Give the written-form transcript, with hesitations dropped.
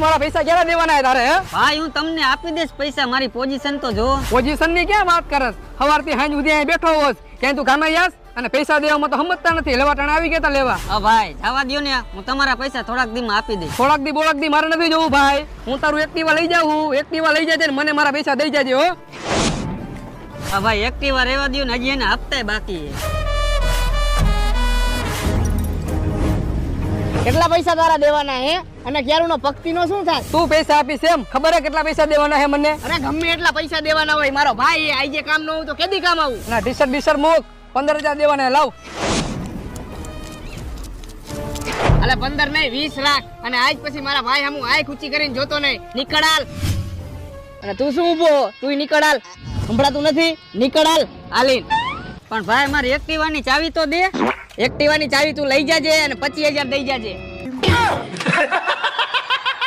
મારા પૈસા ક્યારે દેવાના તારે? હે ભાઈ હું તમને આપી દઈશ પૈસા, મારી પોઝિશન તો જો. પોઝિશન ની ક્યાં વાત કરસ? સવારથી સાંજ સુધી અહીં બેઠો હોસ, ક્યાંય તું કામે જાસ અને પૈસા દેવામાં તો સમજતા નથી. લેવા ટાણે આવી ગયા લેવા. હા ભાઈ જવા દ્યો ને, હું તમારા પૈસા થોડાક દી માં આપી દઈશ. થોડાક દી મારે નથી જવું ભાઈ. હું તારું એક્ટિવા લઈ જાઉં, એક્ટિવા લઈ જાય ને મને મારા પૈસા દઈ જાજે હો. હા ભાઈ એક્ટિવા રહેવા દ્યો ને, હજી એને હપ્તા બાકી છે. કેટલા પૈસા તારા દેવાના હે? અને ક્યારુનો પક્તિનો શું થાય? તું પૈસા આપીશ એમ ખબર હે કેટલા પૈસા દેવાના હે મને? અરે ગમે એટલા પૈસા દેવાના હોય, મારો ભાઈ આજે કામ ન હોય તો કેદી કામ આવું? ના ટીશર્ટ મૂક, 15,000 દેવાના લાવ. અલે 15 નહીં 20 લાખ. અને આજ પછી મારા ભાઈ હમું આંખ ઊંચી કરીને જોતો નહીં. નીકળાલ. અને તું શું ઊભો? તું નીકળાલ. સંભળાતું નથી? નીકળાલ. હાલીન. પણ ભાઈ મારી એક્ટિવાની ચાવી તો દે. એક્ટિવાની ચાવી તું લઈ જાજે અને 25,000 દઈ જાજે.